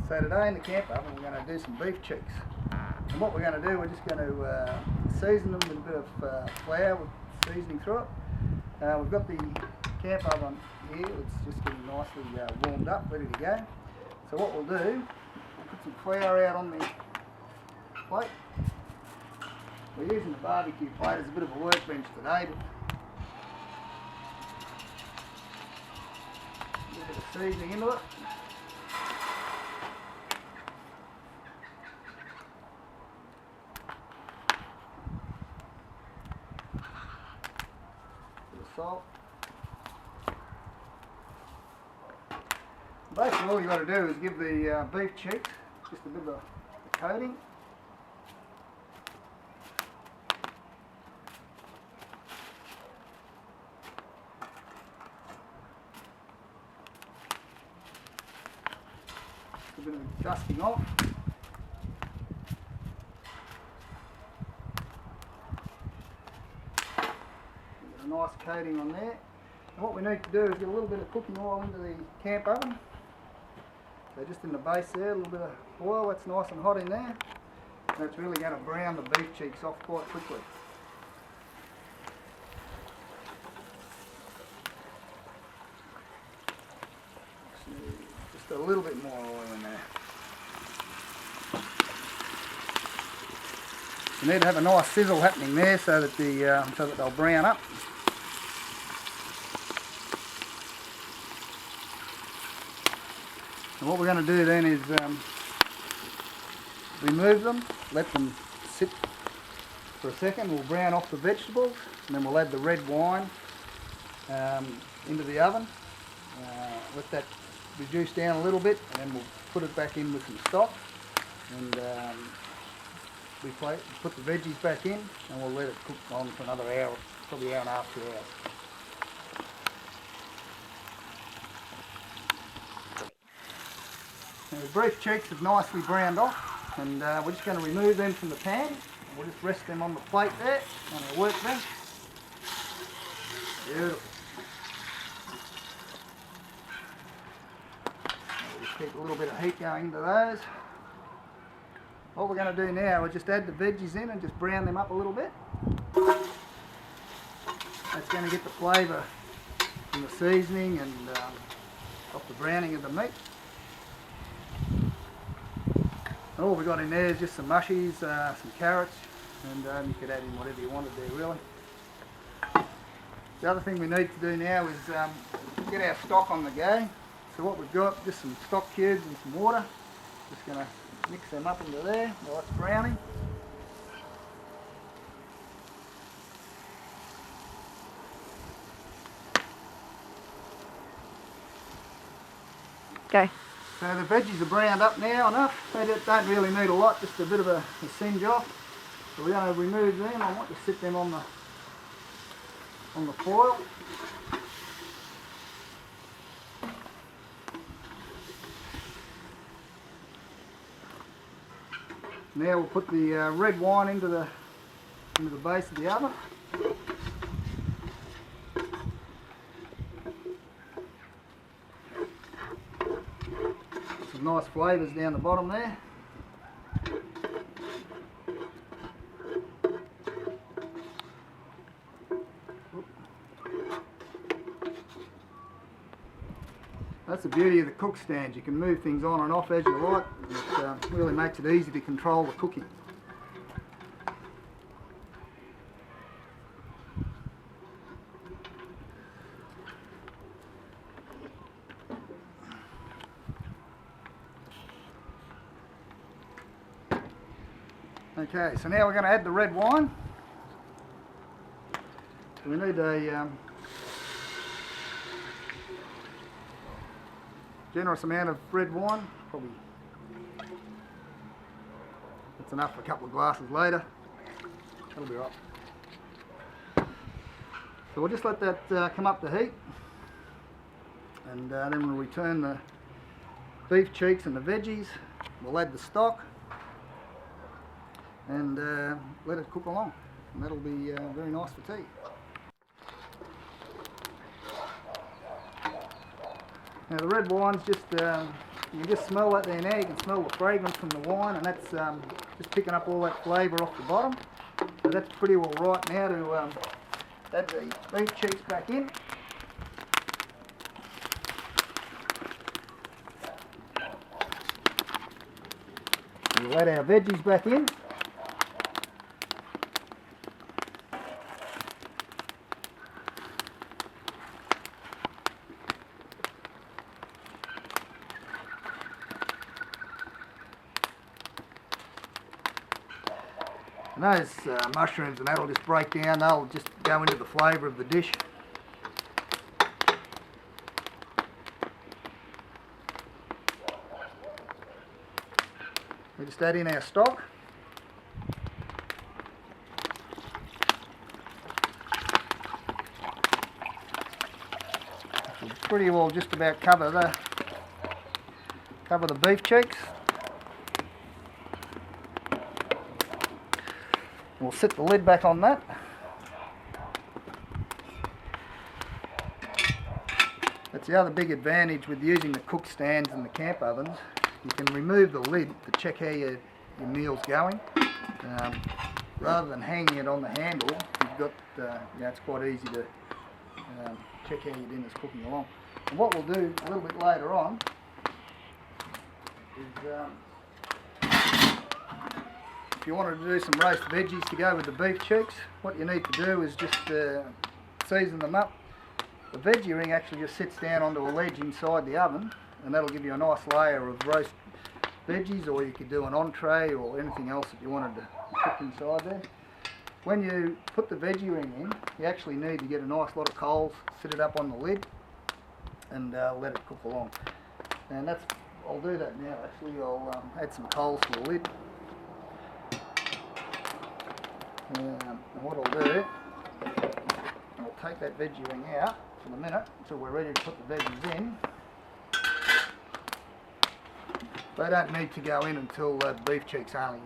So today in the camp oven we're going to do some beef cheeks. And what we're going to do, we're just going to season them with a bit of flour with seasoning through it. We've got the camp oven here, it's just getting nicely warmed up, ready to go. So what we'll do, we'll put some flour out on the plate. We're using the barbecue plate as a bit of a workbench today. A little bit of seasoning into it. Salt. Basically all you got to do is give the beef cheeks just a bit of a coating. Just a bit of dusting off. Nice coating on there. And what we need to do is get a little bit of cooking oil into the camp oven. So just in the base there, a little bit of oil, that's nice and hot in there. That's really going to brown the beef cheeks off quite quickly. Just a little bit more oil in there. You need to have a nice sizzle happening there so that they'll brown up. And what we're going to do then is remove them, let them sit for a second. We'll brown off the vegetables, and then we'll add the red wine into the oven. Let that reduce down a little bit, and then we'll put it back in with some stock. And we put the veggies back in, and we'll let it cook on for another hour, probably an hour and a half, 2 hours. Now the beef cheeks have nicely browned off, and we're just going to remove them from the pan. We'll just rest them on the plate there, on our workbench. Beautiful. We'll just keep a little bit of heat going into those. What we're going to do now is just add the veggies in and just brown them up a little bit. That's going to get the flavour from the seasoning and off the browning of the meat. And all we've got in there is just some mushies, some carrots, and you could add in whatever you wanted there really. The other thing we need to do now is get our stock on the go. So what we've got, just some stock cubes and some water. Just going to mix them up into there while it's browning. Go. So the veggies are browned up now enough. They don't really need a lot, just a bit of a singe off. So we're going to remove them. I want to sit them on the foil. Now we'll put the red wine into the base of the oven. Some nice flavours down the bottom there. That's the beauty of the cook stand. You can move things on and off as you like. It really makes it easy to control the cooking. Okay, so now we're going to add the red wine. So we need a generous amount of red wine, probably that's enough for a couple of glasses later. That'll be right. So we'll just let that come up to heat, and then we'll return the beef cheeks and the veggies. We'll add the stock and let it cook along, and that'll be very nice for tea. Now the red wine's just You can just smell that there now. You can smell the fragrance from the wine, and that's just picking up all that flavour off the bottom. So that's pretty well right now to add the beef cheeks back in. We'll add our veggies back in. And those mushrooms and that'll just break down, they'll just go into the flavour of the dish. We just add in our stock. We'll pretty well just about cover the beef cheeks. We'll set the lid back on that. That's the other big advantage with using the cook stands and the camp ovens. You can remove the lid to check how your meal's going. Rather than hanging it on the handle, you've got, it's quite easy to check how your dinner's cooking along. And what we'll do a little bit later on is if you wanted to do some roast veggies to go with the beef cheeks, what you need to do is just season them up. The veggie ring actually just sits down onto a ledge inside the oven, and that'll give you a nice layer of roast veggies, or you could do an entree or anything else that you wanted to cook inside there. When you put the veggie ring in, you actually need to get a nice lot of coals, sit it up on the lid, and let it cook along. And I'll do that now actually. I'll add some coals to the lid. And what I'll do, I'll take that veggie ring out for the minute until we're ready to put the veggies in. They don't need to go in until the beef cheeks only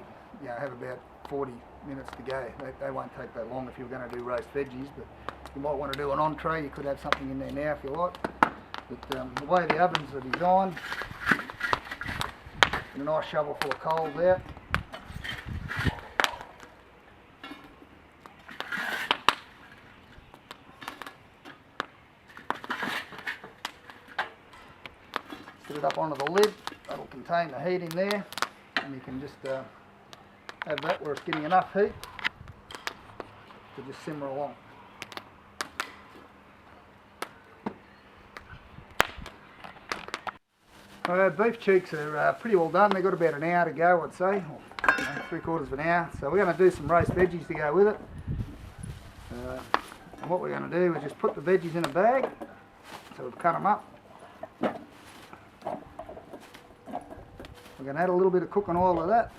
have about 40 minutes to go. They won't take that long if you're going to do roast veggies, but you might want to do an entree. You could have something in there now if you like. But the way the ovens are designed, a nice shovel full of coals out. Set it up onto the lid. That'll contain the heat in there, and you can just have that where it's getting enough heat to just simmer along. Beef cheeks are pretty well done. They've got about an hour to go, I'd say, or 3/4 of an hour. So we're going to do some roast veggies to go with it. And what we're going to do is just put the veggies in a bag. So we've cut them up. We're going to add a little bit of cooking oil to that.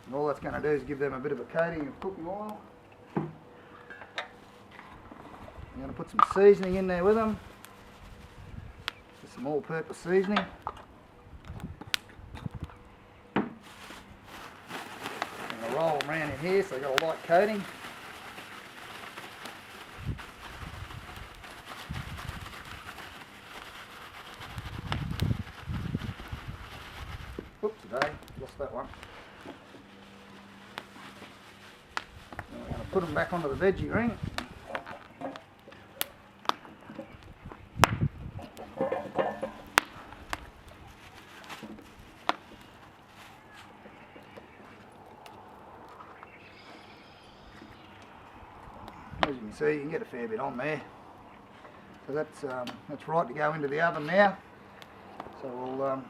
And all that's going to do is give them a bit of a coating of cooking oil. I'm going to put some seasoning in there with them. Just some all-purpose seasoning. I'm going to roll them around in here so they've got a light coating. Oops, today, lost that one. Now we're going to put them back onto the veggie ring. As you can see, you can get a fair bit on there. So that's right to go into the oven now. So we'll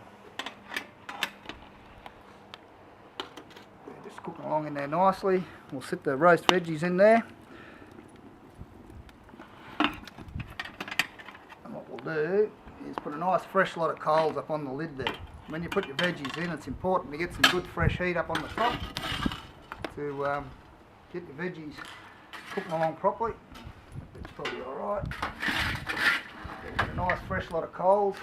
just cooking along in there nicely. We'll sit the roast veggies in there. And what we'll do is put a nice fresh lot of coals up on the lid there. When you put your veggies in, it's important to get some good fresh heat up on the top to get the veggies cooking along properly. That's probably alright. A nice fresh lot of coals.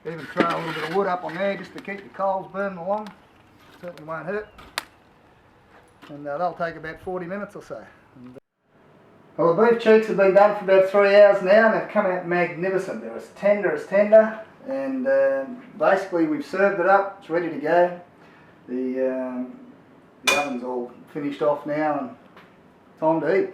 Even throw a little bit of wood up on there just to keep the coals burning along. Certainly won't hurt. And they'll take about 40 minutes or so. Well, the beef cheeks have been done for about 3 hours now, and they've come out magnificent. They're as tender, and basically we've served it up. It's ready to go. The oven's all finished off now, and time to eat.